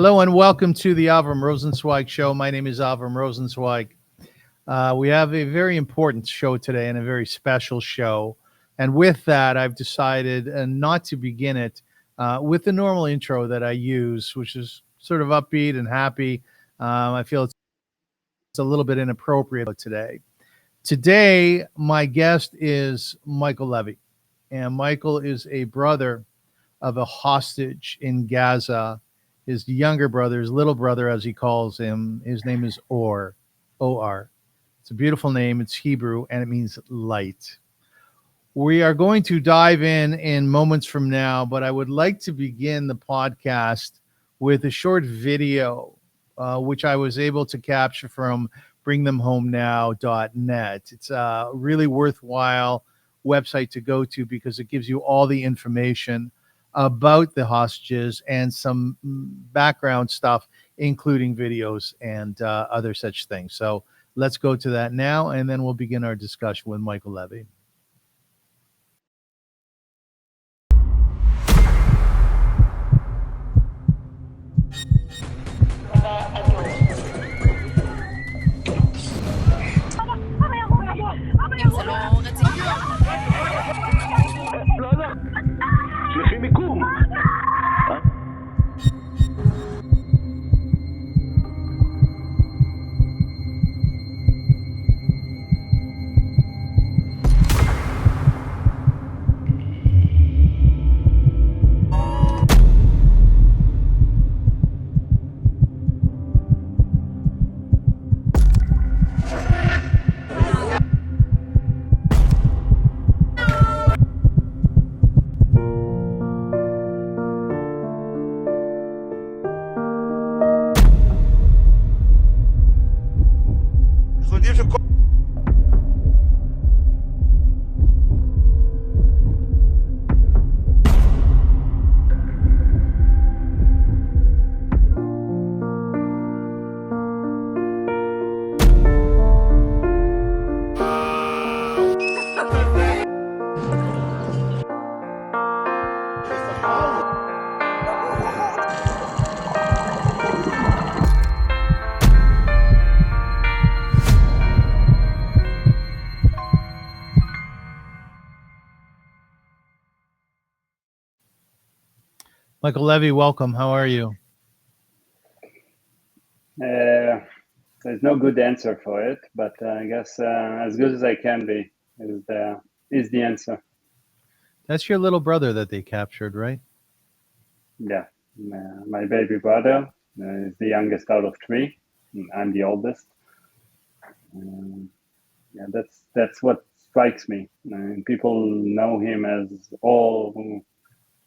Hello and welcome to the Avrum Rosensweig show. My name is Avrum Rosensweig. We have a very important show today and a very special show. And with that, I've decided not to begin it with the normal intro that I use, which is sort of upbeat and happy. I feel it's a little bit inappropriate today. Today, my guest is Michael Levy. And Michael is a brother of a hostage in Gaza. His younger brother, his little brother, as he calls him, his name is Or, O-R. It's a beautiful name. It's Hebrew, and it means light. We are going to dive in moments from now, but I would like to begin the podcast with a short video, which I was able to capture from bringthemhomenow.net. It's a really worthwhile website to go to because it gives you all the information about the hostages and some background stuff, including videos and other such things. So let's go to that now, and then we'll begin our discussion with Michael Levy. Michael Levy, welcome. How are you? There's no good answer for it, but I guess as good as I can be is the answer. That's your little brother that they captured, right? Yeah, my baby brother is the youngest out of three. I'm the oldest. Yeah, that's what strikes me. People know him as all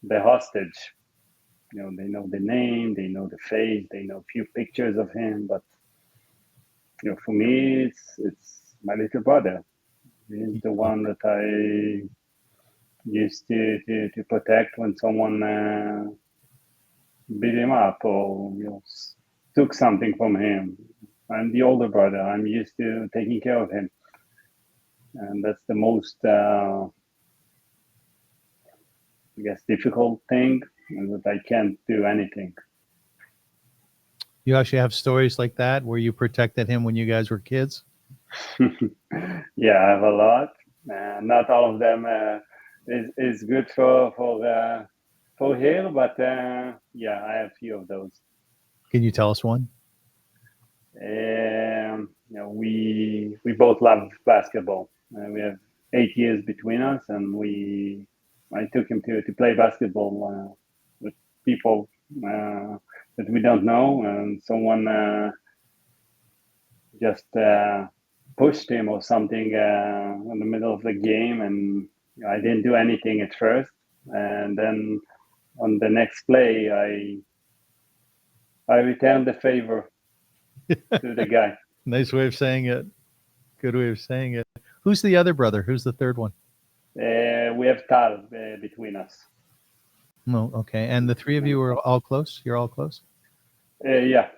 the hostage. You know, they know the name, they know the face, they know a few pictures of him, but for me, it's my little brother. He's the one that I used to protect when someone beat him up or took something from him. I'm the older brother. I'm used to taking care of him, and that's the most, I guess, difficult thing, that I can't do anything. You actually have stories like that where you protected him when you guys were kids? Yeah, I have a lot. Not all of them is good for here, but yeah, I have a few of those. Can you tell us one? We both love basketball. We have 8 years between us, and I took him to play basketball with people that we don't know, and someone just pushed him or something in the middle of the game, and I didn't do anything at first, and then on the next play I returned the favor to the guy. Nice way of saying it. Good way of saying it. Who's the other brother? Who's the third one? We have Tal between us. Oh, okay. And the three of you are all close? You're all close? Yeah,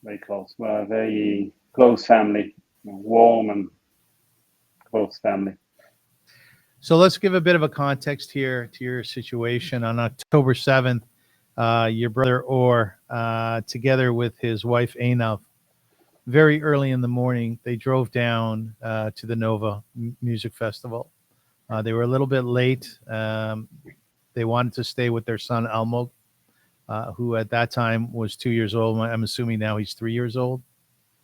very close. We're a very close family, warm and close family. So let's give a bit of a context here to your situation. On October 7th, your brother Or, together with his wife Eynav, very early in the morning, they drove down to the Nova Music Festival. They were a little bit late. They wanted to stay with their son Almog, who at that time was 2 years old. I'm assuming now he's 3 years old.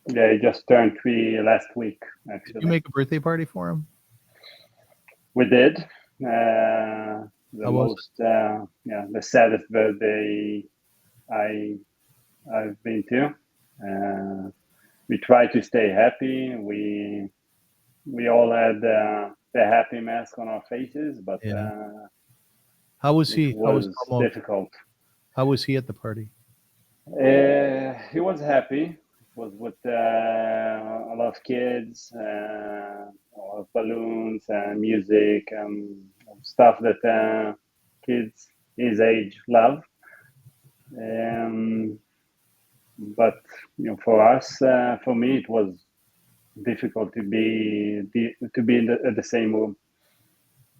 Yeah, he just turned 3 last week, Did you actually. make a birthday party for him? We did. The How was most, the saddest birthday I I've been to. We tried to stay happy. We all had the happy mask on our faces, but it? Yeah. How was it he? How was was Almog? difficult. How was he at the party? He was happy. It was with a lot of kids, a lot of balloons and music and stuff that kids his age love. Um, but for us, for me, it was difficult to be in at the same room.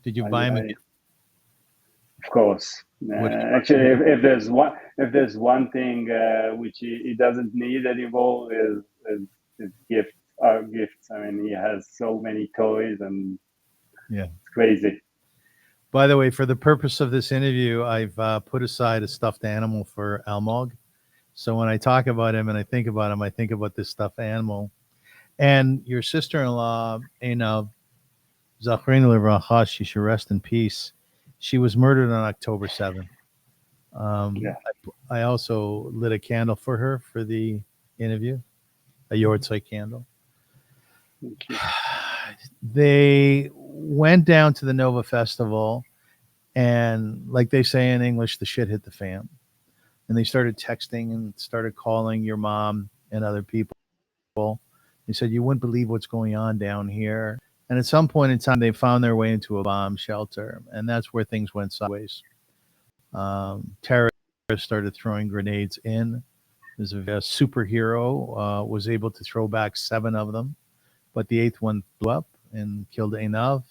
Did you buy him a I gift? Of course, What did you buy actually, him? if there's one thing which he doesn't need anymore is gifts. Gifts. I mean, he has so many toys, and Yeah. it's crazy. By the way, for the purpose of this interview, I've put aside a stuffed animal for Almog. So when I talk about him and I think about him, I think about this stuffed animal. And your sister-in-law, Eynav, Zachrin Levracha, she should rest in peace. She was murdered on October 7th. Yeah. I also lit a candle for her for the interview, a Yortzeit candle. Thank you. They went down to the Nova Festival, and like they say in English, the shit hit the fan. And they started texting and started calling your mom and other people. They said, you wouldn't believe what's going on down here. And at some point in time, they found their way into a bomb shelter. And that's where things went sideways. Terrorists started throwing grenades in. There's a superhero, was able to throw back 7 of them, but the 8th one blew up and killed Eynav.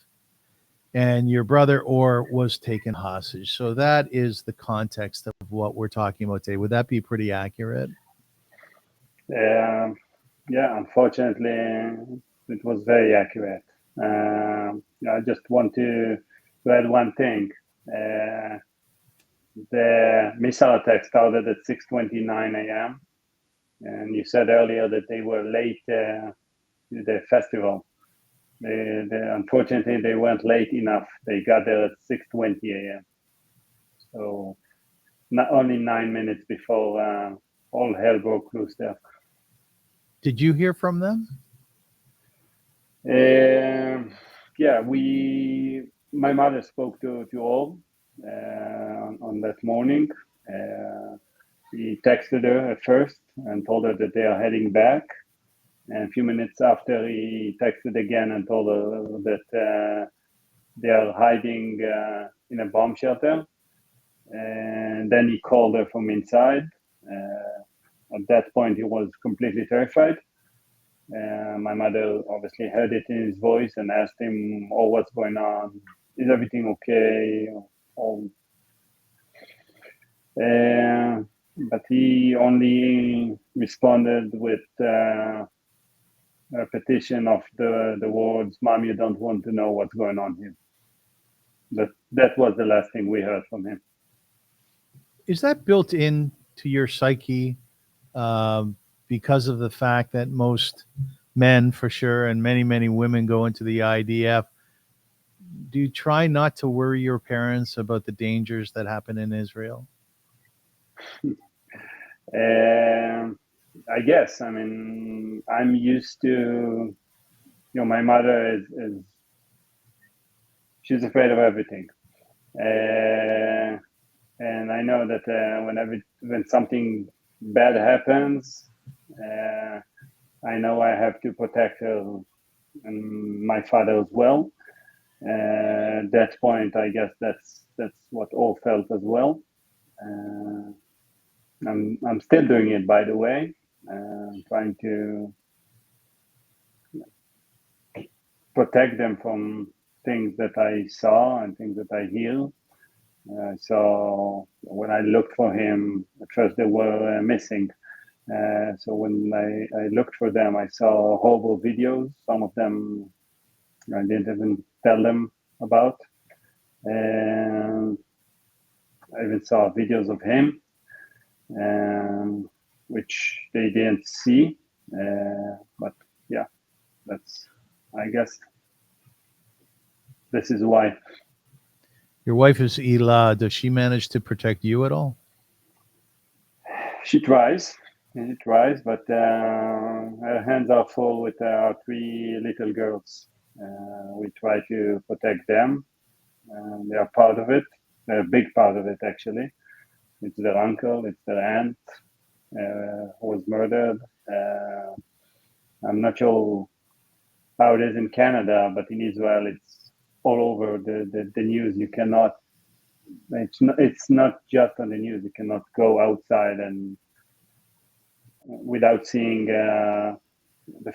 And your brother Or was taken hostage. So that is the context of what we're talking about today. Would that be pretty accurate? Um, yeah. Unfortunately, it was very accurate. I just want to add one thing. The missile attack started at 6:29 a.m. And you said earlier that they were late to the festival. Unfortunately, they weren't late enough. They got there at 6:20 a.m. So not only 9 minutes before all hell broke loose there. Did you hear from them? Yeah, my mother spoke to all on that morning. He texted her at first and told her that they are heading back. And a few minutes after, he texted again and told her that they are hiding in a bomb shelter. And then he called her from inside. At that point, he was completely terrified. My mother obviously heard it in his voice and asked him, "Oh, what's going on? Is everything okay?" Oh, but he only responded with a petition of the words, "Mom, you don't want to know what's going on here." That was the last thing we heard from him. Is that built in to your psyche, um, because of the fact that most men, for sure, and many, many women go into the IDF? Do you try not to worry your parents about the dangers that happen in Israel? I guess. I mean, I'm used to. My mother is she's afraid of everything, and I know that when something bad happens, uh, I know I have to protect her and my father as well. At that point, I guess that's what all felt as well. Uh, I'm still doing it, by the way, trying to protect them from things that I saw and things that I hear. So when I looked for him, at first they were missing. So when I looked for them, I saw horrible videos. Some of them I didn't even tell them about. And I even saw videos of him, which they didn't see. But yeah, that's, I guess, this is why. Your wife is Ela. Does she manage to protect you at all? She tries. She tries, but her hands are full with our three little girls. We try to protect them. They are part of it. They're a big part of it, actually. It's their uncle, it's their aunt who was murdered. I'm not sure how it is in Canada, but in Israel, it's all over the news. You cannot. It's not just on the news. You cannot go outside and without seeing the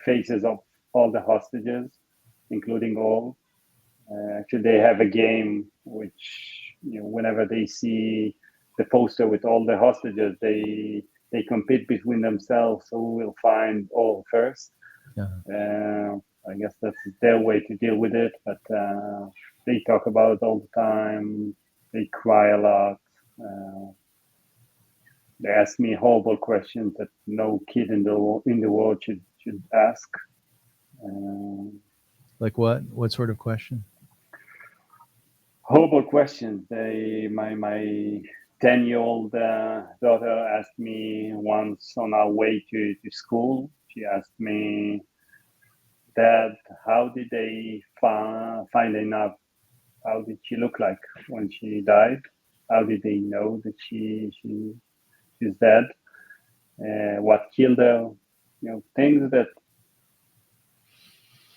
faces of all the hostages, including all. Actually, they have a game which, whenever they see the poster with all the hostages, they compete between themselves. So who will find all first? Yeah. I guess that's their way to deal with it. But they talk about it all the time. They cry a lot. They ask me horrible questions that no kid in the world should ask. Like what? What sort of question? Horrible questions. My 10-year-old daughter asked me once on our way to school. She asked me, "Dad, how did they find Eynav? How did she look like when she died? How did they know that she's dead? What killed her? Things that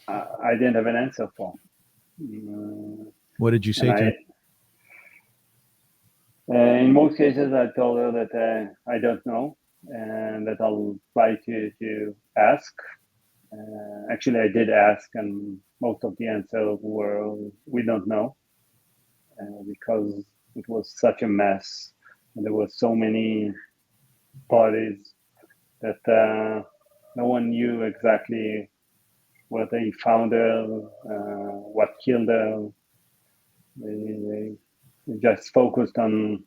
I didn't have an answer for." What did you And say to her? in most cases, I told her that I don't know and that I'll try to ask. Actually, I did ask, and most of the answers were we don't know because it was such a mess. And there were so many parties that no one knew exactly where they found her, what killed her. They just focused on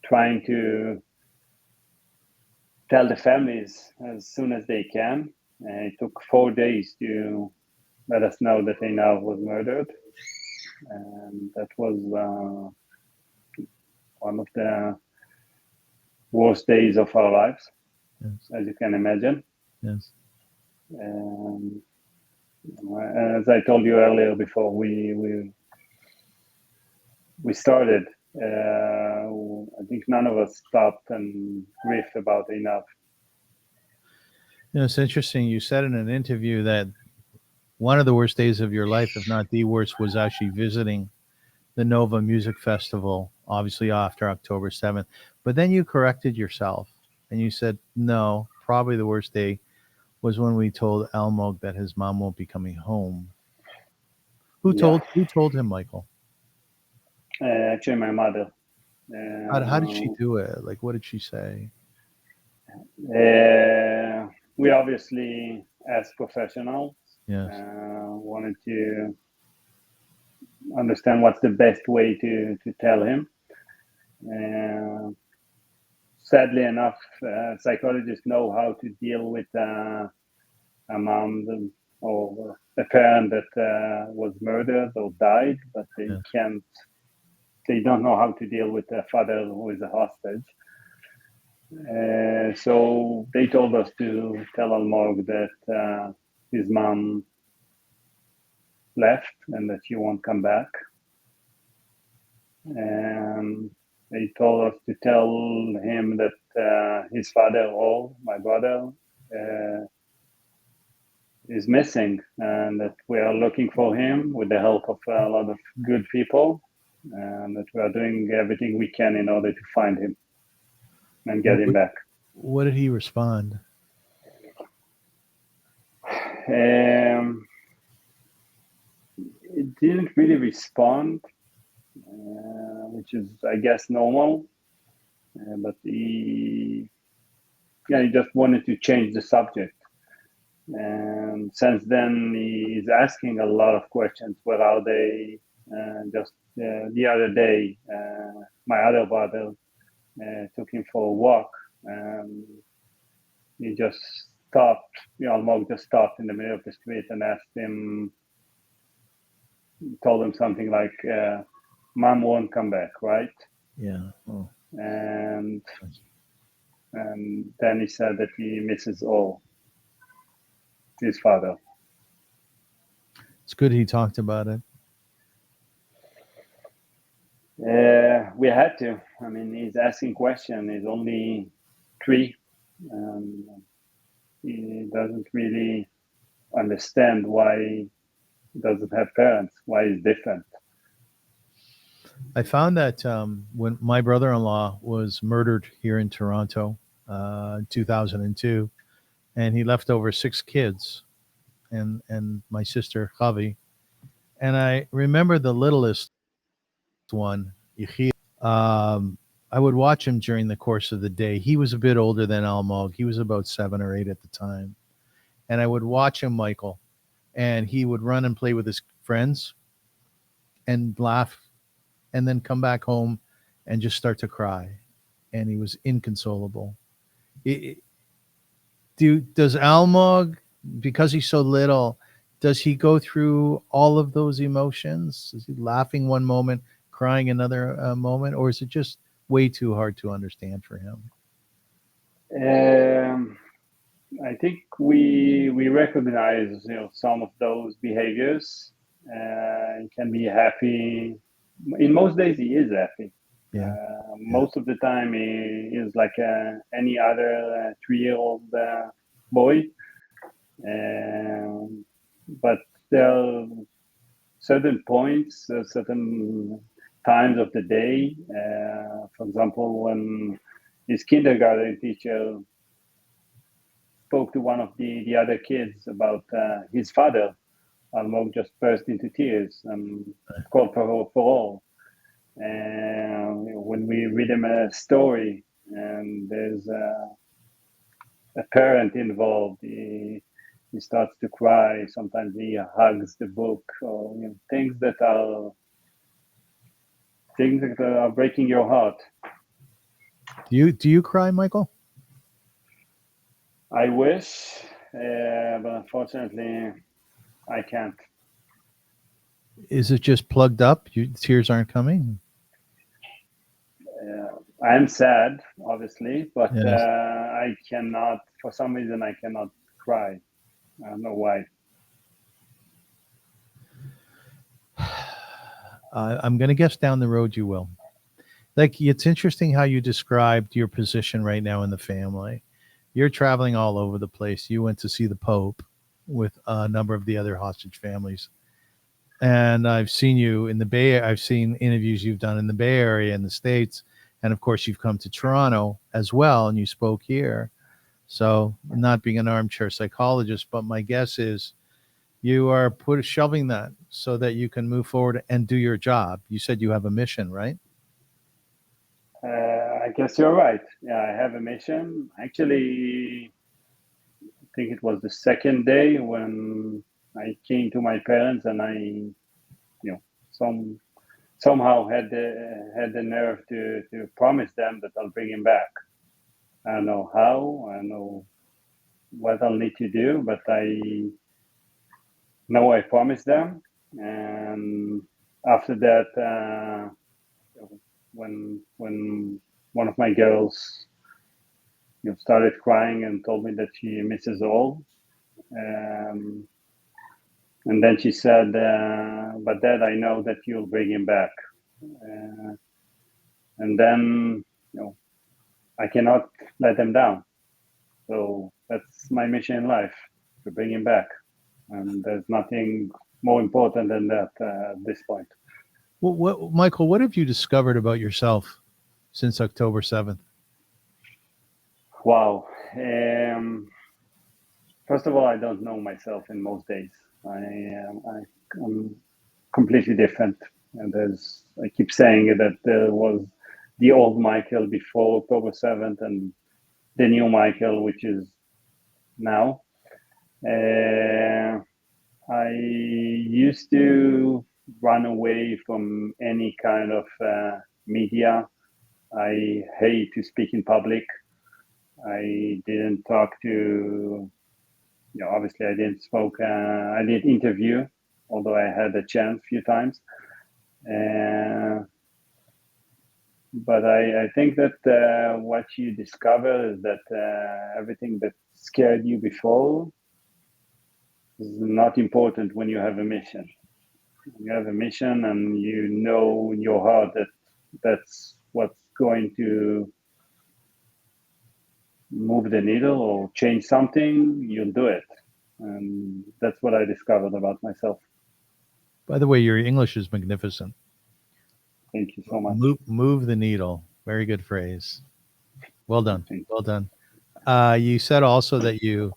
trying to tell the families as soon as they can. It took 4 days to let us know that Eynav was murdered, and that was one of the worst days of our lives, Yes. as you can imagine. Yes. Um, as I told you earlier, before we started, I think none of us stopped and riffed about Eynav. It's interesting. You said in an interview that one of the worst days of your life, if not the worst, was actually visiting the Nova Music Festival, obviously after October 7th. But then you corrected yourself and you said, no, probably the worst day was when we told Almog that his mom won't be coming home. Yeah, Who told him, Michael? actually, my mother. How did she Uh, do it? Like, what did she say? we obviously, as professionals, Yes. wanted to understand what's the best way to tell him. Uh, Sadly enough, psychologists know how to deal with a mom or a parent that was murdered or died, but they Yes. can't. They don't know how to deal with a father who is a hostage. So they told us to tell Almog that his mom left and that she won't come back. And they told us to tell him that his father, or my brother, uh, is missing and that we are looking for him with the help of a lot of good people and that we are doing everything we can in order to find him and get him What, back. what did he respond? It didn't really respond. which is, I guess, normal. But he just wanted to change the subject. And since then, he's asking a lot of questions. Where are they? Just the other day, my other brother took him for a walk. And he just stopped. Almog just stopped in the middle of the street and told him something like, "Mom won't come back, right?" Yeah. Oh. And then he said that he misses all his father. It's good he talked about it. We had to. I mean, he's asking questions. He's only 3. He doesn't really understand why he doesn't have parents, why he's different. I found that when my brother-in-law was murdered here in Toronto, 2002, and he left over 6 kids, and my sister Javi, and I remember the littlest one, Yechiel. I would watch him during the course of the day. He was a bit older than Almog. He was about 7 or 8 at the time, and I would watch him, Michael, and he would run and play with his friends and laugh, and then come back home and just start to cry, and he was inconsolable. It, does Almog, because he's so little, does he go through all of those emotions? Is he laughing one moment, crying another moment, or is it just way too hard to understand for him? I think we recognize some of those behaviors. He can be happy. In most days, he is happy. Yeah. Most of the time, he is like any other 3-year-old boy. But there are certain points, certain times of the day. For example, when his kindergarten teacher spoke to one of the other kids about his father, Almog just burst into tears and called for all. And when we read him a story and there's a parent involved, he starts to cry. Sometimes he hugs the book, or things that are breaking your heart. Do you cry, Michael? I wish, but unfortunately, I can't. Is it just plugged up? Tears aren't coming? I'm sad, obviously, but Yes. I cannot. For some reason, I cannot cry. I don't know why. I'm going to guess down the road you will. Like, it's interesting how you described your position right now in the family. You're traveling all over the place. You went to see the Pope with a number of the other hostage families. And I've seen you in the Bay. I've seen interviews you've done in the Bay Area in the States. And of course, you've come to Toronto as well, and you spoke here. So, not being an armchair psychologist, but my guess is you are shelving that so that you can move forward and do your job. You said you have a mission, right? I guess you're right. Yeah, I have a mission. Actually, I think it was the second day when I came to my parents and some somehow had the nerve to promise them that I'll bring him back. I don't know how. I don't know what I'll need to do, but I know I promised them. And after that, when one of my girls started crying and told me that she misses all. Um, and then she said, "But Dad, I know that you'll bring him back." And then, I cannot let them down. So that's my mission in life, to bring him back. And there's nothing more important than that at this point. Well, Michael, what have you discovered about yourself since October 7th? Wow. First of all, I don't know myself in most days. I'm completely different. And I keep saying that there was the old Michael before October 7th and the new Michael, which is now. I used to run away from any kind of media. I hate to speak in public. I didn't talk to, obviously I didn't spoke. I did interview, although I had a chance a few times. But I think that what you discover is that everything that scared you before is not important when you have a mission. You have a mission and you know in your heart that that's what's going to move the needle or change something, you'll do it. And that's what I discovered about myself. By the way, your English is magnificent. Thank you so much. Move the needle. Very good phrase. Well done. Thank Well done. You said also that you're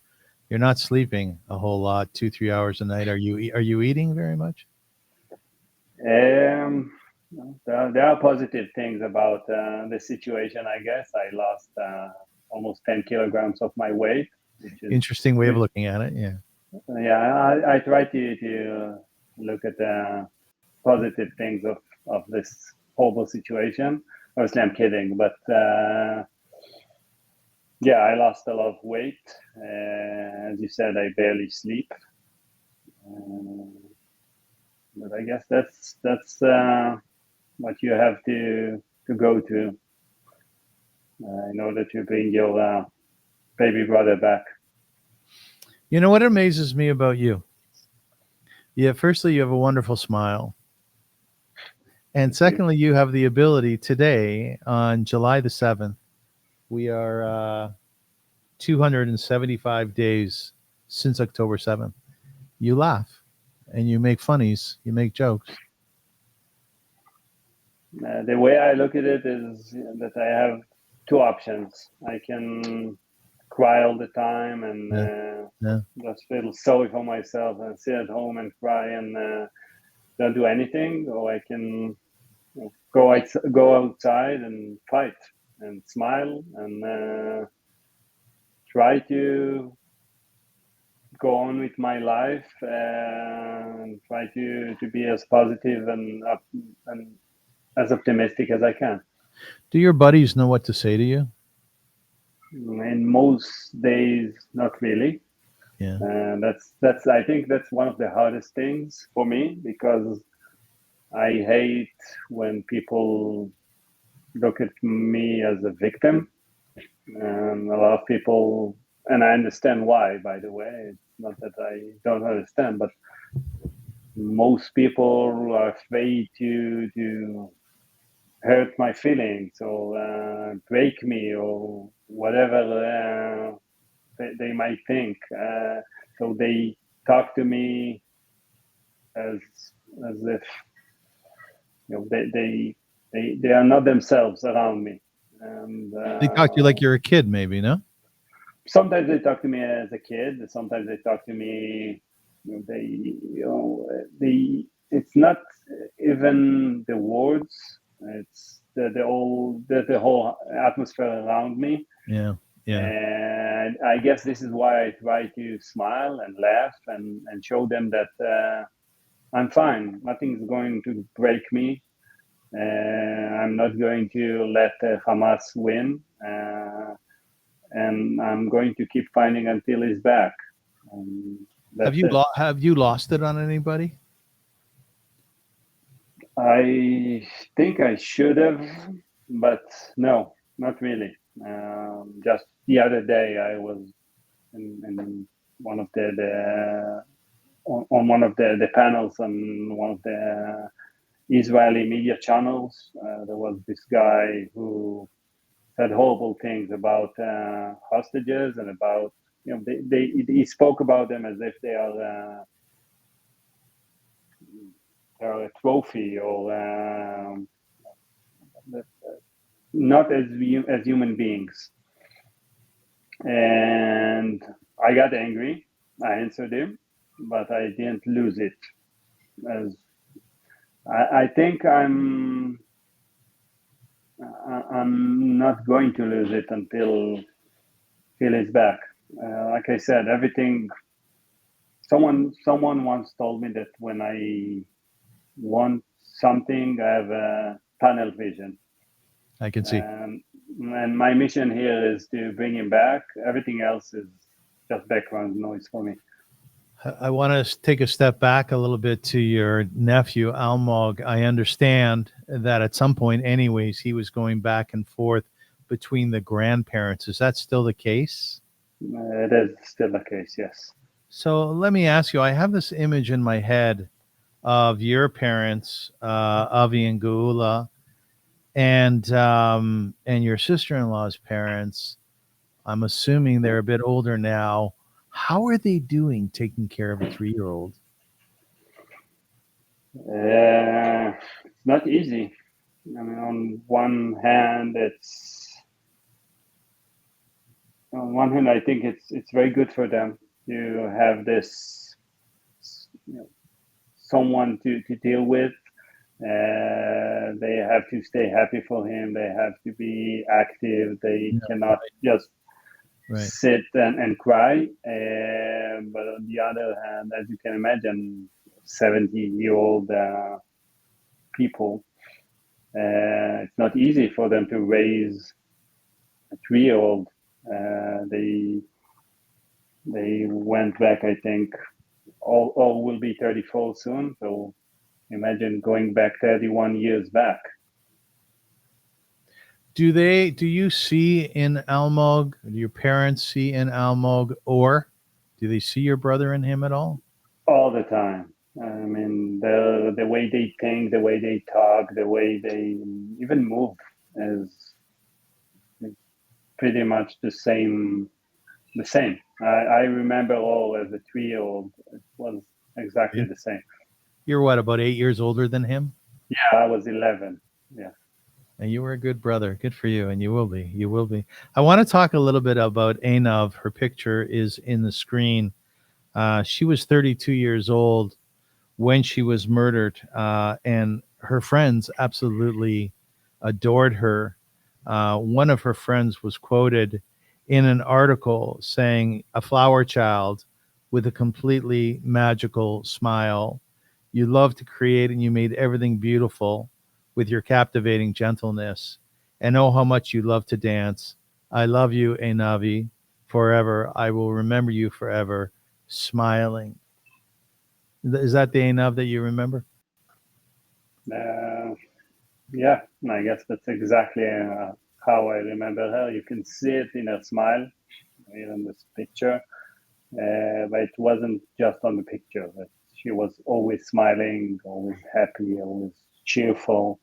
not sleeping a whole lot, 2-3 hours a night. Are you eating very much? you. There are positive things about the situation, I guess. I lost almost 10 kilograms of my weight, which is Interesting way of looking at it. Yeah. yeah. I try to look at the positive things of this horrible situation. Obviously, I'm kidding, but yeah, I lost a lot of weight. As you said, I barely sleep. But I guess that's what you have to go to in order to bring your baby brother back. You know what amazes me about you? Yeah, firstly, you have a wonderful smile. And secondly, you have the ability today on July the 7th. We are 275 days since October 7th. You laugh and you make funnies, you make jokes. The way I look at it is that I have two options. I can cry all the time and Yeah, yeah. just feel sorry for myself and sit at home and cry and don't do anything, or I can go outside and fight and smile and try to go on with my life and try to be as positive and up and as optimistic as I can. Do your buddies know what to say to you? In most days, not really. Yeah. That's I think that's one of the hardest things for me because I hate when people look at me as a victim. A lot of people, and I understand why, by the way. It's not that I don't understand, but most people are afraid to hurt my feelings or break me or whatever they might think. So they talk to me as if they are not themselves around me. And They talk to you like you're a kid, maybe, no? sometimes they talk to me as a kid. Sometimes they talk to me. They. It's not even the words. It's the whole atmosphere around me. Yeah. Yeah. And I guess this is why I try to smile and laugh and show them that I'm fine. Nothing's going to break me. I'm not going to let Hamas win. And I'm going to keep fighting until he's back. Have That's it. have you lost it on anybody? I think I should have, but no, not really. Just the other day, I was in one of on one of the panels on one of the Israeli media channels. There was this guy who said horrible things about hostages and about he spoke about them as if they are a trophy or not as human beings. And I got angry. I answered him, but I didn't lose it. As I think I'm not going to lose it until he's back. Like I said, everything. Someone once told me that when I want something, I have a tunnel vision. I can see. And my mission here is to bring him back. Everything else is just background noise for me. I want to take a step back a little bit to your nephew, Almog. I understand that at some point, anyways, he was going back and forth between the grandparents. Is that still the case? It is still the case, yes. So let me ask you, I have this image in my head of your parents, Avi and Geula, and your sister-in-law's parents. I'm assuming they're a bit older now. How are they doing taking care of a 3-year-old? It's not easy. I mean, on one hand, I think it's very good for them to have this, you know, someone to deal with. They have to stay happy for him. They have to be active. They Yeah, cannot just right. sit and cry. But on the other hand, as you can imagine, 70-year-old people, it's not easy for them to raise a 3-year-old. They went back, I think, all will be 34 soon. So imagine going back 31 years back. Do you see in Almog, do your parents see in Almog, or do they see your brother in him at all? All the time. I mean, the way they think, the way they talk, the way they even move is pretty much the same. The same. I remember all as a 3-year-old. It was exactly Yeah. the same. You're what, about 8 years older than him? Yeah, I was 11. Yeah. And you were a good brother. Good for you. And you will be. You will be. I want to talk a little bit about Eynav. Her picture is in the screen. She was 32 years old when she was murdered, and her friends absolutely adored her. One of her friends was quoted in an article saying, "A flower child with a completely magical smile. You love to create and you made everything beautiful with your captivating gentleness. And oh, how much you love to dance. I love you, Einavi, forever. I will remember you forever, smiling." Is that the Einav that you remember? Uh, yeah, I guess that's exactly how I remember her. You can see it in her smile, here in this picture. But it wasn't just on the picture. But she was always smiling, always happy, always cheerful.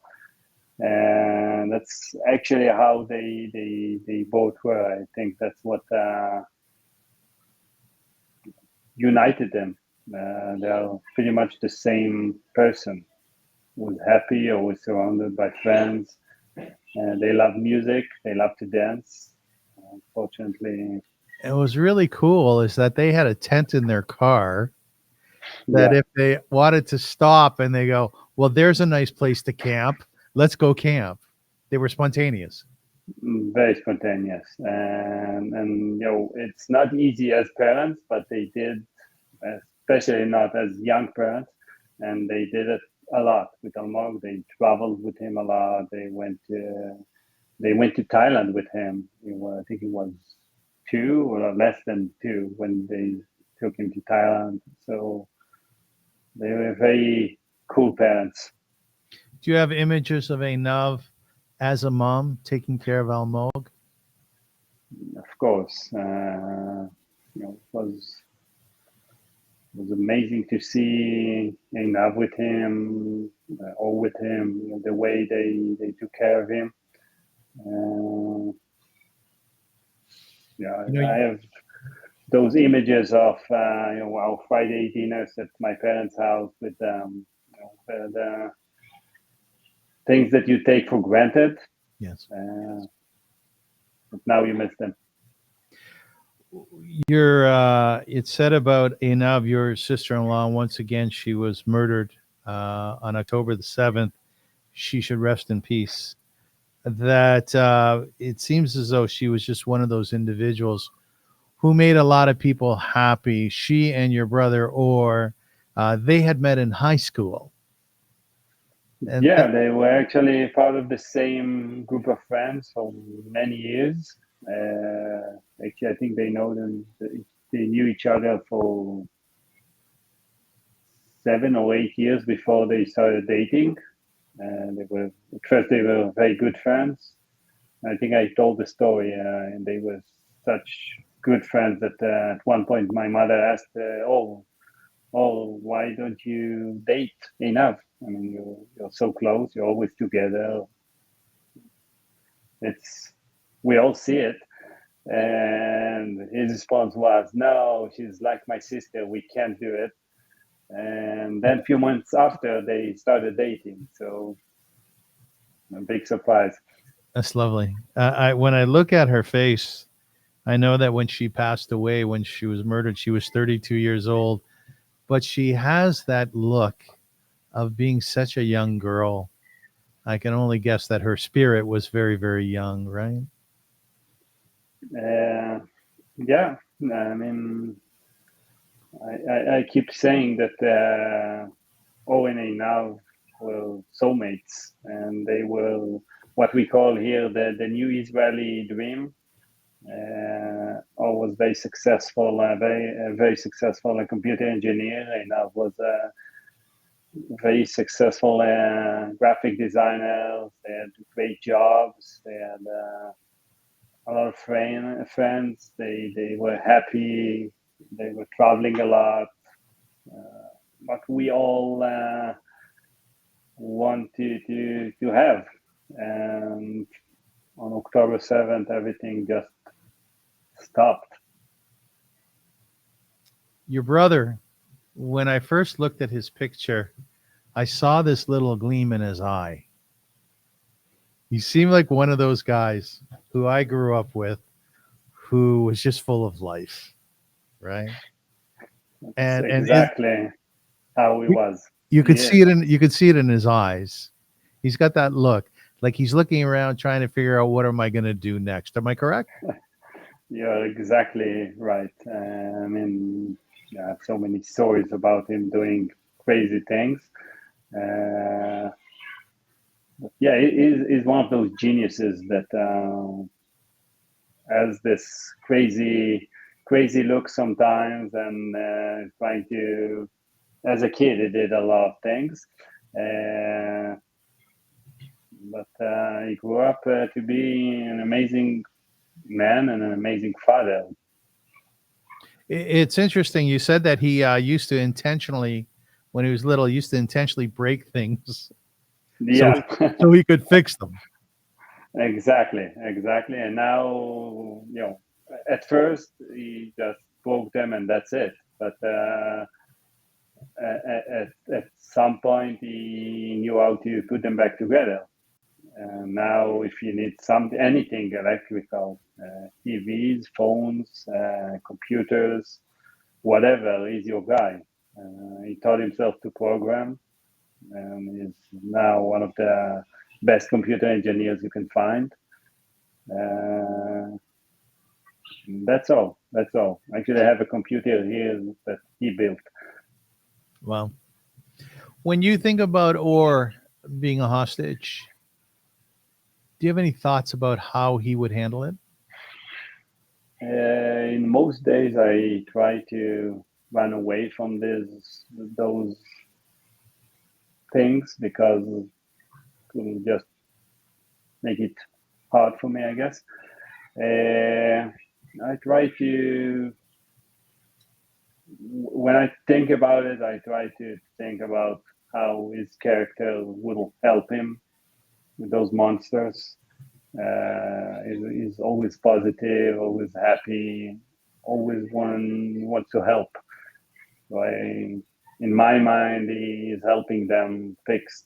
And that's actually how they both were. I think that's what united them. They are pretty much the same person. Was happy, always surrounded by friends. They love music. They love to dance. Unfortunately, It was really cool is that they had a tent in their car that yeah, if they wanted to stop and they go, well, there's a nice place to camp. Let's go camp. They were spontaneous. very spontaneous. And it's not easy as parents, but they did, especially not as young parents, and they did it a lot with Almog. They traveled with him a lot. They went to Thailand with him. I think he was 2 or less than 2 when they took him to Thailand. So they were very cool parents. Do you have images of a Nav as a mom taking care of Almog? Of course, it was amazing to see Eynav with him, all with him. The way they took care of him. Uh, yeah, You know, I have those images of our Friday dinners at my parents' house with the things that you take for granted, yes. but now you miss them. It said about Einav, your sister-in-law, once again, she was murdered on October the 7th, she should rest in peace. That it seems as though she was just one of those individuals who made a lot of people happy. She and your brother, or they had met in high school. And Yeah, they were actually part of the same group of friends for many years. Actually, I think they knew each other for 7 or 8 years before they started dating. They were at first they were very good friends. I think I told the story, and they were such good friends that at one point my mother asked, "Oh, why don't you date enough? I mean, you're so close. You're always together. It's we all see it." And his response was, "No, she's like my sister. We can't do it." And then a few months after, they started dating. So a big surprise. that's lovely. When I look at her face, I know that when she passed away, when she was murdered, she was 32 years old. But she has that look of being such a young girl. I can only guess that her spirit was very, very young, right? Uh, yeah, I mean, I keep saying that ONA now were soulmates, and they were what we call here the new Israeli dream. I was very successful, very successful computer engineer, and I was a very successful graphic designer. They had great jobs. They had a lot of friends. They were happy. They were traveling a lot. But we all want to have. And on October 7th, everything just stopped. Your brother, when I first looked at his picture, I saw this little gleam in his eye. He seemed like one of those guys who I grew up with who was just full of life, right? It's And exactly how he you, was. you He could see is. it in his eyes. He's got that look, like he's looking around trying to figure out what am I going to do next. Am I correct? You're exactly right. I mean, I have so many stories about him doing crazy things. Uh, yeah, he's one of those geniuses that has this crazy look sometimes, and trying to. As a kid, he did a lot of things, uh, but he grew up to be an amazing man and an amazing father. It's interesting. You said that he used to intentionally, when he was little, used to intentionally break things so Yeah. he could fix them. Exactly. And now, at first he just broke them and that's it. But at some point he knew how to put them back together. And now, if you need anything electrical, TVs, phones, computers, whatever, he's your guy. He taught himself to program, and is now one of the best computer engineers you can find. Uh, that's all. That's all. Actually, I have a computer here that he built. Well, when you think about Orr being a hostage, do you have any thoughts about how he would handle it? In most days, I try to run away from those things because it will just make it hard for me, I guess. I try to, when I think about it, I try to think about how his character will help him with those monsters. He's always positive, always happy, always wants to help. So in my mind, he is helping them fix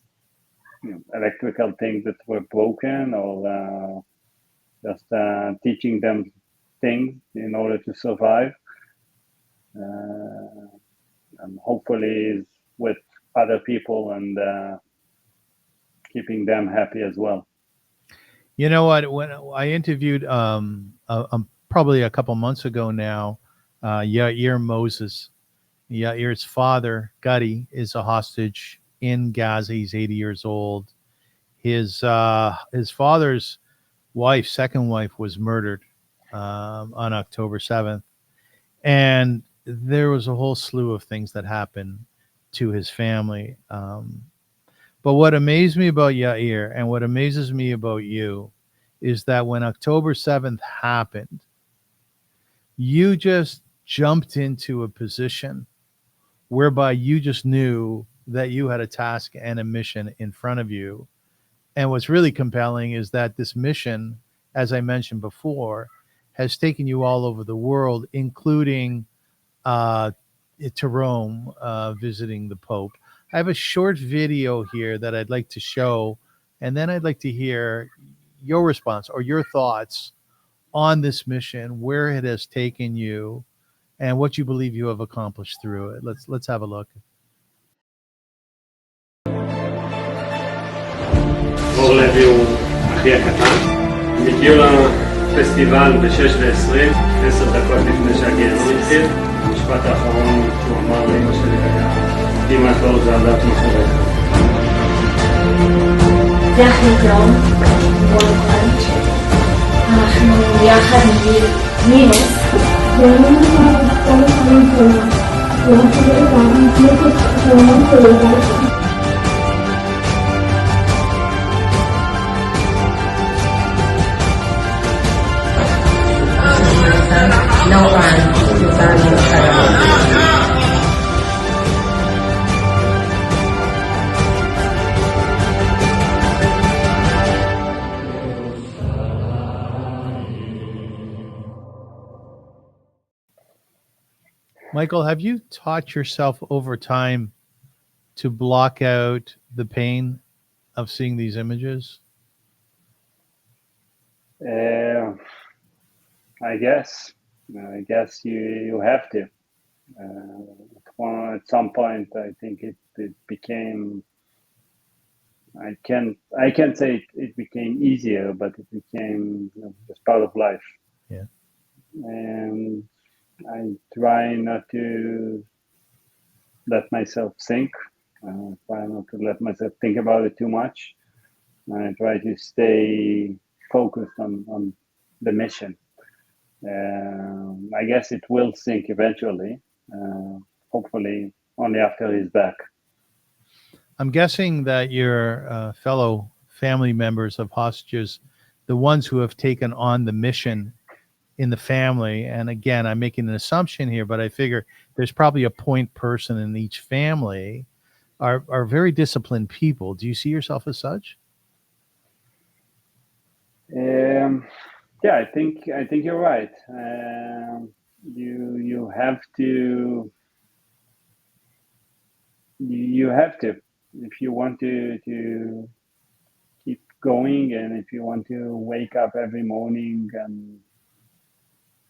electrical things that were broken, or just teaching them things in order to survive. And hopefully, with other people and keeping them happy as well. You know what? When I interviewed probably a couple months ago now, Yair Moses, Yair's father, Gutty, is a hostage in Gaza. He's 80 years old. His father's wife, second wife, was murdered on October 7th, and there was a whole slew of things that happened to his family. But what amazed me about Yair and what amazes me about you is that when October 7th happened, you just jumped into a position whereby you just knew that you had a task and a mission in front of you. And what's really compelling is that this mission, as I mentioned before, has taken you all over the world, including uh, to Rome, visiting the Pope. I have a short video here that I'd like to show, and then I'd like to hear your response or your thoughts on this mission, where it has taken you, and what you believe you have accomplished through it. Let's have a look. אור לוי הוא אחי הקטן. הם הגיעו לפסטיבל ב-6:20, 10 דקות לפני שהגיהנום התחיל. המשפט האחרון שהוא אמר לאמא שלי היה, אמא את לא רוצה לדעת מה קורה. זה הכי טוב, אנחנו יחד מגיל מינוס. No one learning Karaoke. Michael, have you taught yourself over time to block out the pain of seeing these images? I guess you have to. At some point, I think it became. I can't say it became easier, but it became just part of life. Yeah. And I try not to let myself think. Try not to let myself think about it too much. I try to stay focused on the mission. I guess it will sink eventually. Hopefully, only after he's back. I'm guessing that your fellow family members of hostages, the ones who have taken on the mission in the family, and again, I'm making an assumption here, but I figure there's probably a point person in each family, are very disciplined people. Do you see yourself as such? Yeah, I think you're right. You have to if you want to keep going, and if you want to wake up every morning and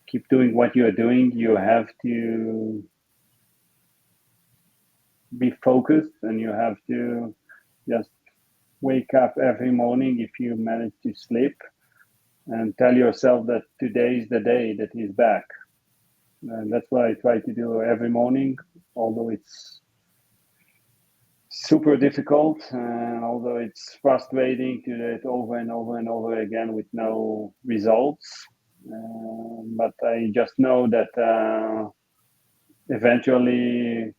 keep doing what you're doing, you have to be focused, and you have to just wake up every morning if you manage to sleep, and tell yourself that today is the day that he's back. And that's what I try to do every morning, although it's super difficult, although it's frustrating to do it over and over and over again with no results. But I just know that eventually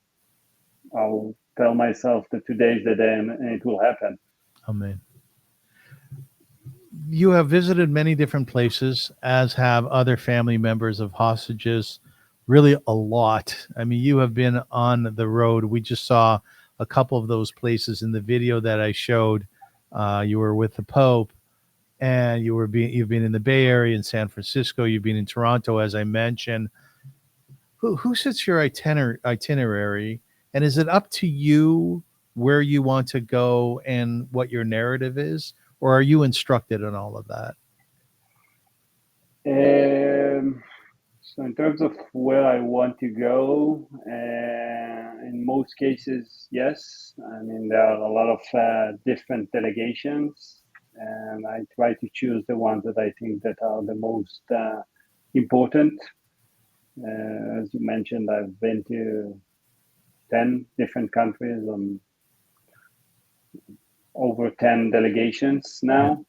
I'll tell myself that today is the day, and it will happen. Amen. You have visited many different places, as have other family members of hostages, really a lot. I mean, you have been on the road. We just saw a couple of those places in the video that I showed. You were with the Pope, and you've been in the Bay Area, in San Francisco. You've been in Toronto, as I mentioned. Who sets your itinerary, and is it up to you where you want to go and what your narrative is, or are you instructed in all of that? So in terms of where I want to go, in most cases, yes. I mean, there are a lot of different delegations, and I try to choose the ones that I think that are the most important. As you mentioned, I've been to 10 different countries on over 10 delegations now.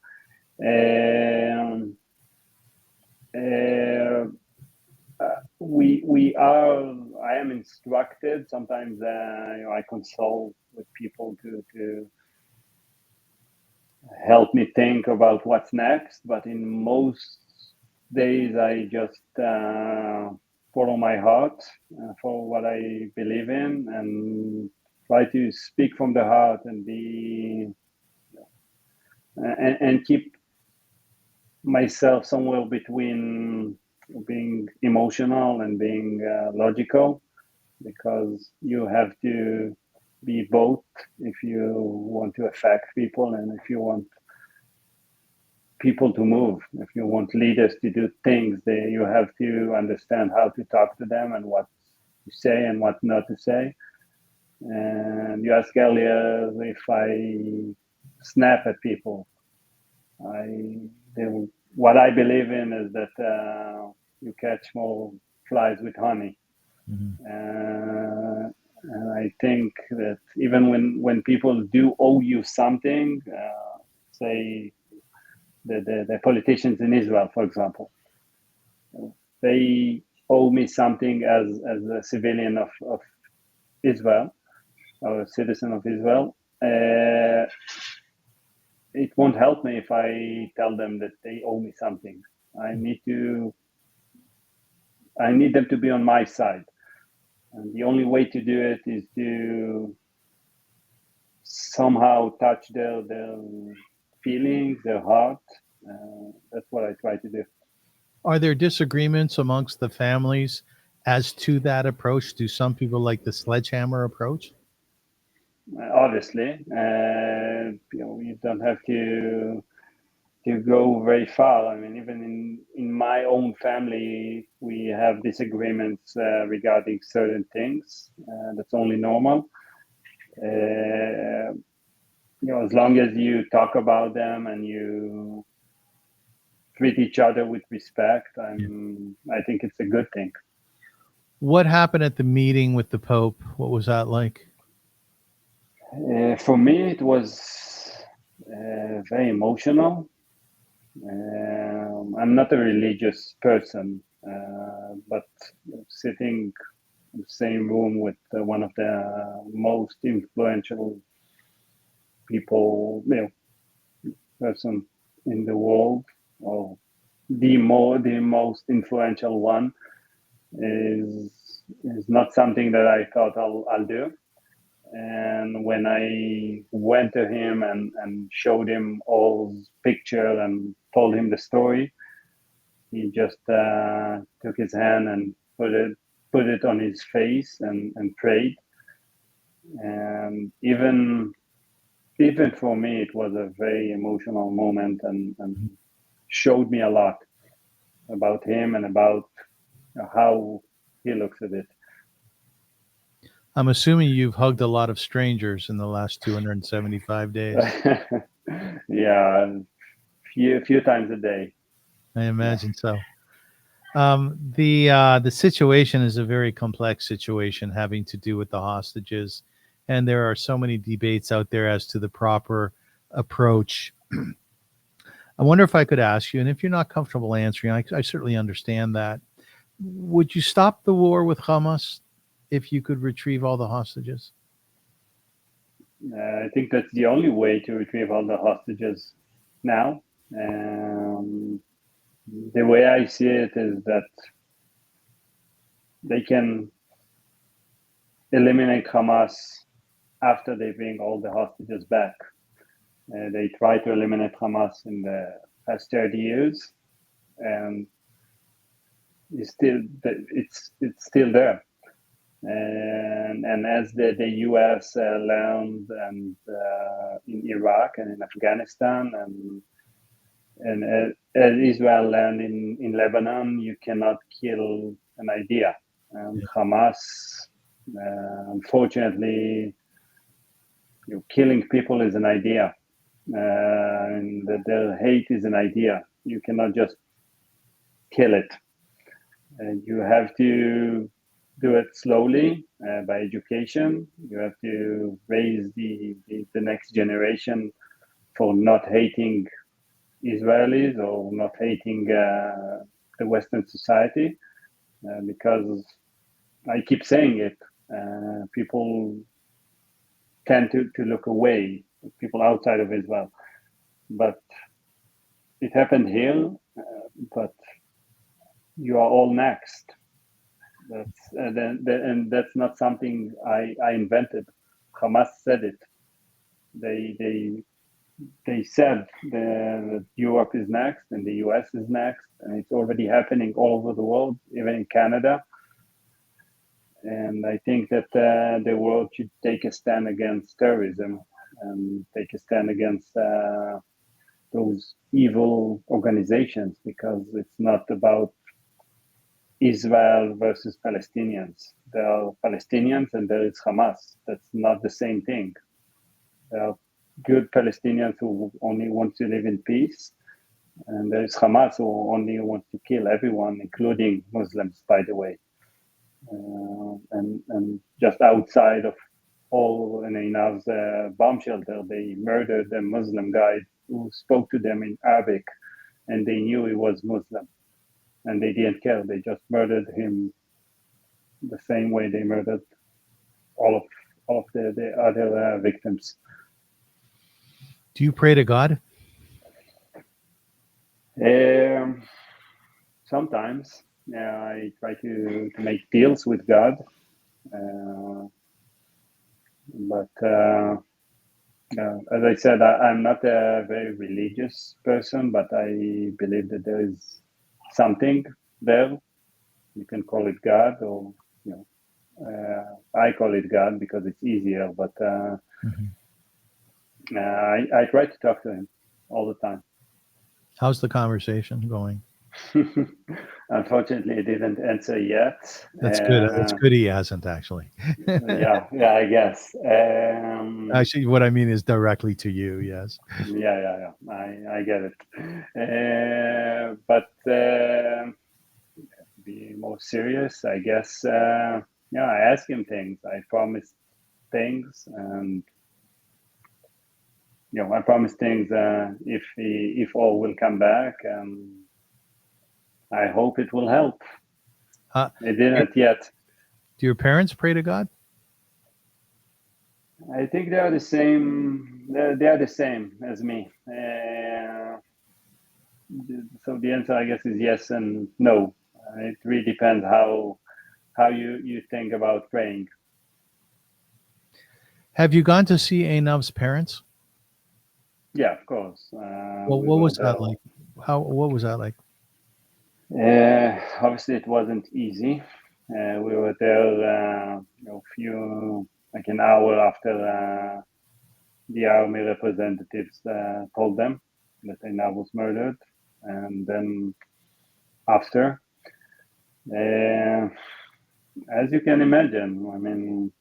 Um, uh, I am instructed sometimes. I consult with people to help me think about what's next, but in most days I just follow my heart, follow what I believe in, and try to speak from the heart and be and keep myself somewhere between being emotional and being logical, because you have to be both if you want to affect people and if you want people to move. If you want leaders to do things, you have to understand how to talk to them and what to say and what not to say. And you asked earlier if I snap at people. What I believe in is that you catch more flies with honey. And I think that even when people do owe you something, say the politicians in Israel, for example, they owe me something as a civilian of Israel or a citizen of Israel. It won't help me if I tell them that they owe me something. I need them to be on my side. And the only way to do it is to somehow touch their feelings, their heart. That's what I try to do. Are there disagreements amongst the families as to that approach? Do some people like the sledgehammer approach? Obviously, you don't have to go very far. I mean, even in my own family, we have disagreements regarding certain things. That's only normal. As long as you talk about them and you treat each other with respect, I think it's a good thing. What happened at the meeting with the Pope? What was that like? For me, it was very emotional. I'm not a religious person, but sitting in the same room with one of the most influential people, person in the world, or the most influential one, is not something that I thought I'll do. And when I went to him and showed him all picture and told him the story, he just took his hand and put it on his face and prayed. And even for me, it was a very emotional moment and showed me a lot about him and about how he looks at it. I'm assuming you've hugged a lot of strangers in the last 275 days. Yeah, a few times a day. I imagine so. The situation is a very complex situation having to do with the hostages, and there are so many debates out there as to the proper approach. I wonder if I could ask you, and if you're not comfortable answering, I certainly understand that. Would you stop the war with Hamas if you could retrieve all the hostages? I think that's the only way to retrieve all the hostages now. The way I see it is that they can eliminate Hamas after they bring all the hostages back. They tried to eliminate Hamas in the past 30 years, and it's still there. And as the U.S. learned and in Iraq and in Afghanistan, and And as Israel learned in Lebanon, you cannot kill an idea. And Hamas, unfortunately, killing people is an idea, and their hate is an idea. You cannot just kill it. And you have to do it slowly by education. You have to raise the next generation for not hating Israelis or not hating the Western society, because I keep saying it, people tend to look away, people outside of Israel. But it happened here, but you are all next. That's and that's not something I invented. Hamas said it. They said that Europe is next and the US is next, and it's already happening all over the world, even in Canada. And I think that the world should take a stand against terrorism and take a stand against those evil organizations, because it's not about Israel versus Palestinians. There are Palestinians and there is Hamas. That's not the same thing. There are good Palestinians who only want to live in peace, and there is Hamas who only wants to kill everyone, including Muslims, by the way. And just outside of all in Einav's bomb shelter, they murdered a Muslim guy who spoke to them in Arabic, and they knew he was Muslim, and they didn't care. They just murdered him the same way they murdered all of the other victims. Do you pray to God? Sometimes, I try to make deals with God, but as I said, I'm not a very religious person, but I believe that there is something there. You can call it God, or I call it God because it's easier. But I try to talk to him all the time. How's the conversation going? Unfortunately, I didn't answer yet. That's good. That's good. He hasn't actually. yeah, I guess. Actually, what I mean is directly to you. Yes. Yeah. I get it. But to be more serious, I guess. I ask him things. I promise things, and I promise things. If all will come back, I hope it will help. It didn't yet. Do your parents pray to God? I think they are the same. They are the same as me. So the answer, I guess, is yes and no. It really depends how you think about praying. Have you gone to see Einav's parents? Yeah, of course. Well, what was that like? What was that like? Obviously, it wasn't easy. We were there, like an hour after the army representatives told them that Eynav was murdered, and then after, as you can imagine, I mean,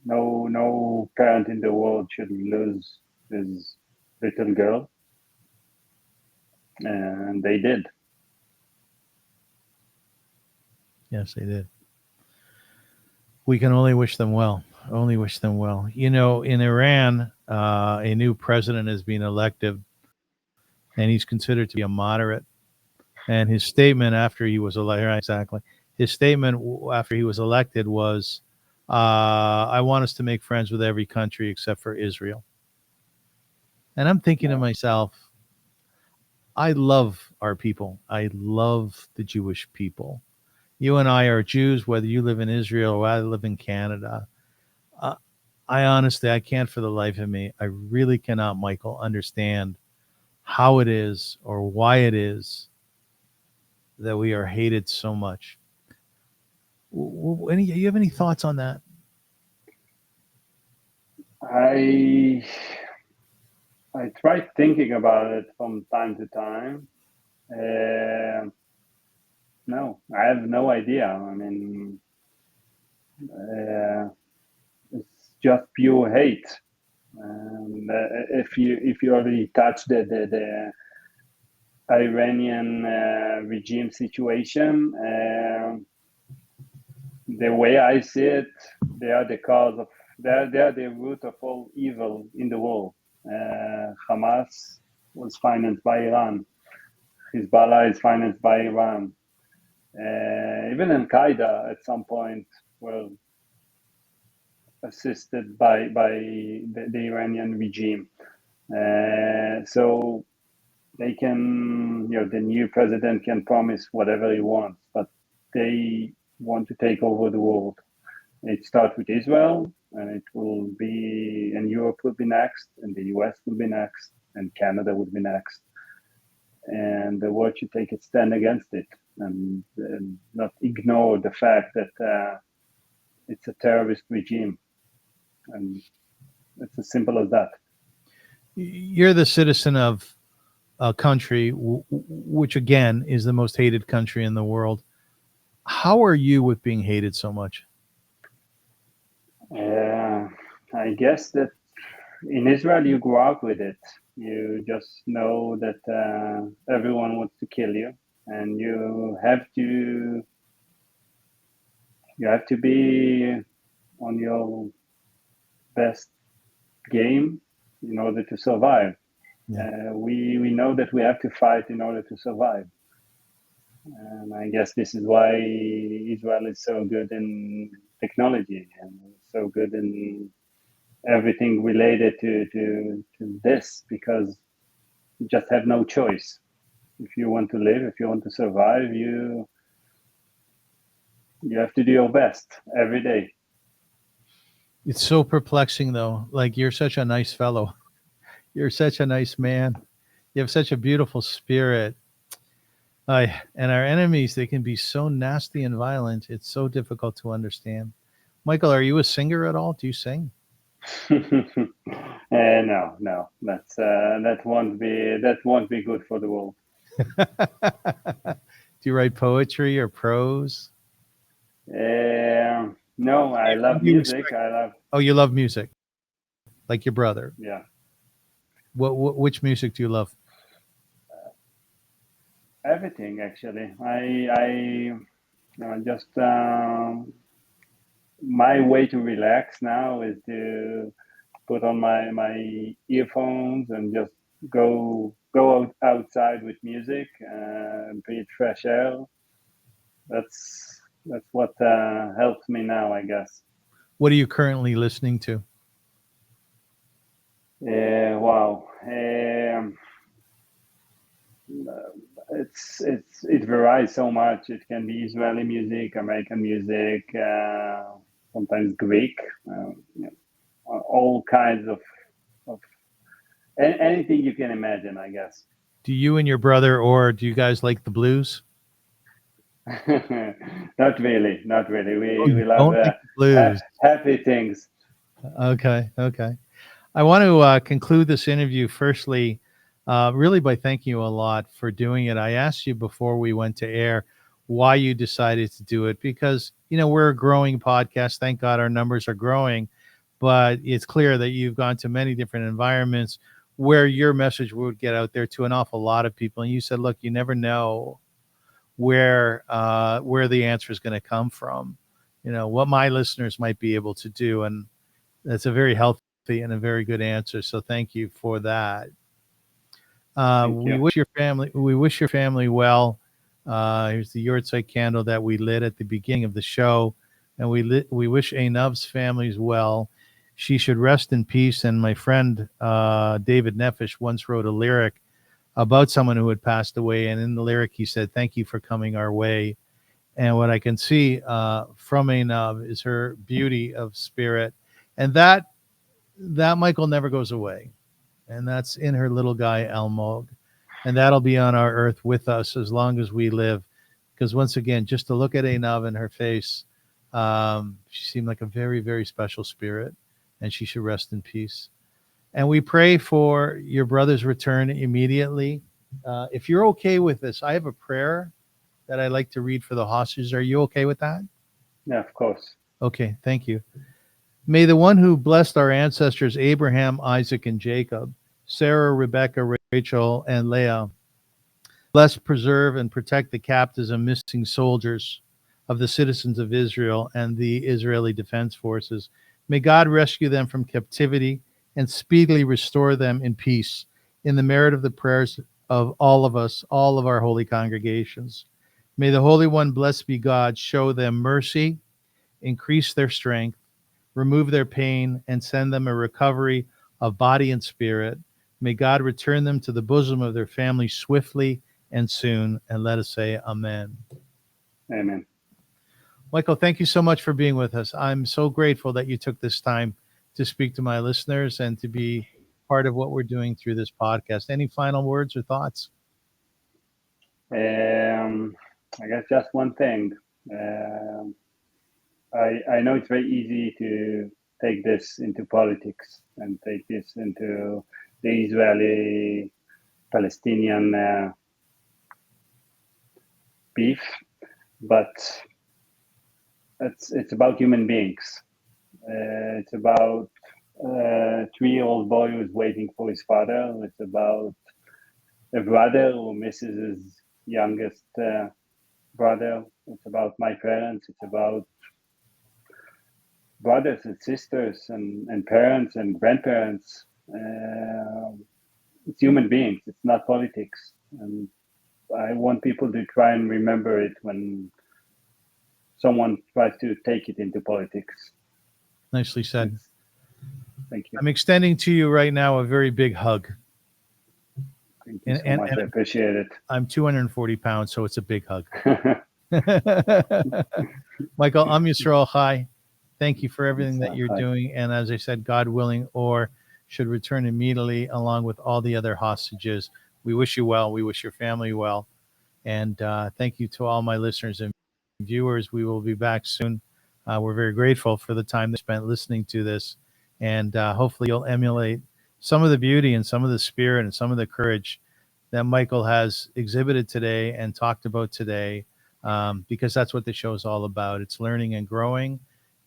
no parent in the world should lose his little girl, and they did. Yes, they did. We can only wish them well. Only wish them well. In Iran, a new president has been elected, and he's considered to be a moderate. And his statement after he was elected, exactly, his statement after he was elected was, "I want us to make friends with every country except for Israel." And I'm thinking to myself, I love our people. I love the Jewish people. You and I are Jews, whether you live in Israel or I live in Canada. I honestly, I can't for the life of me. I really cannot, Michael, understand how it is or why it is that we are hated so much. You have any thoughts on that? I tried thinking about it from time to time. No, I have no idea. I mean, it's just pure hate. And if you already touched the Iranian regime situation, the way I see it, they are the cause of they are the root of all evil in the world. Hamas was financed by Iran. Hezbollah is financed by Iran. Even Al Qaeda at some point were assisted by the Iranian regime. So they can, the new president can promise whatever he wants, but they want to take over the world. It starts with Israel, and it will be, and Europe will be next, and the US will be next, and Canada will be next. And the world should take a stand against it and not ignore the fact that it's a terrorist regime. And it's as simple as that. You're the citizen of a country which, again, is the most hated country in the world. How are you with being hated so much? I guess that in Israel, you grow up with it. You just know that everyone wants to kill you, and you have to be on your best game in order to survive. Yeah. We know that we have to fight in order to survive. And I guess this is why Israel is so good in technology and so good in everything related to this, because you just have no choice. If you want to live, if you want to survive, you have to do your best every day. It's so perplexing, though. Like, you're such a nice fellow. You're such a nice man. You have such a beautiful spirit. And our enemies, they can be so nasty and violent. It's so difficult to understand. Michael, are you a singer at all? Do you sing? No. That won't be good for the world. Do you write poetry or prose? No, I love music. Oh, you love music, like your brother. Yeah. Which music do you love? Everything, actually. I just my way to relax now is to put on my earphones and just go outside with music, breathe fresh air. That's what helps me now, I guess. What are you currently listening to? Wow. It varies so much. It can be Israeli music, American music, sometimes Greek, all kinds of anything you can imagine, I guess. Do you and your brother, or do you guys like the blues? Not really. We love like blues. Happy things. Okay. I want to conclude this interview firstly, really by thanking you a lot for doing it. I asked you before we went to air why you decided to do it, because, we're a growing podcast. Thank God our numbers are growing, but it's clear that you've gone to many different environments where your message would get out there to an awful lot of people. And you said, look, you never know where the answer is going to come from, what my listeners might be able to do. And that's a very healthy and a very good answer. So thank you for that. We wish your family well. Here's the Yahrzeit candle that we lit at the beginning of the show. And we wish Einav's families well. She should rest in peace. And my friend, David Nefesh, once wrote a lyric about someone who had passed away. And in the lyric, he said, "Thank you for coming our way." And what I can see from Eynav is her beauty of spirit. And that Michael never goes away. And that's in her little guy, Almog. And that'll be on our earth with us as long as we live. Because once again, just to look at Eynav in her face, she seemed like a very, very special spirit. And she should rest in peace. And we pray for your brother's return immediately. If you're okay with this, I have a prayer that I'd like to read for the hostages. Are you okay with that? Yeah, of course. Okay, thank you. May the one who blessed our ancestors, Abraham, Isaac, and Jacob, Sarah, Rebecca, Rachel, and Leah, bless, preserve, and protect the captives and missing soldiers of the citizens of Israel and the Israeli Defense Forces. May God rescue them from captivity and speedily restore them in peace in the merit of the prayers of all of us, all of our holy congregations. May the Holy One, blessed be God, show them mercy, increase their strength, remove their pain, and send them a recovery of body and spirit. May God return them to the bosom of their family swiftly and soon. And let us say amen. Amen. Michael, thank you so much for being with us. I'm so grateful that you took this time to speak to my listeners and to be part of what we're doing through this podcast. Any final words or thoughts? I guess just one thing. I know it's very easy to take this into politics and take this into the Israeli Palestinian beef, but it's about human beings. It's about a 3-year-old boy who's waiting for his father. It's about a brother who misses his youngest brother. It's about my parents. It's about brothers and sisters and parents and grandparents. It's human beings. It's not politics. And I want people to try and remember it when someone tries to take it into politics. Nicely said. Thank you. I'm extending to you right now a very big hug. Thank you so much. I appreciate it. I'm 240 pounds, so it's a big hug. Michael, I'm Yisrael Chai. Thank you for everything that you're doing. And as I said, God willing, or should return immediately along with all the other hostages. We wish you well. We wish your family well. And thank you to all my listeners and viewers. We will be back soon. We're very grateful for the time they spent listening to this. And hopefully you'll emulate some of the beauty and some of the spirit and some of the courage that Michael has exhibited today and talked about today, because that's what the show is all about. It's learning and growing,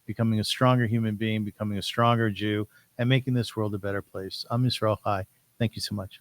becoming a stronger human being, becoming a stronger Jew, and making this world a better place. I'm Yisrael Chai. Thank you so much.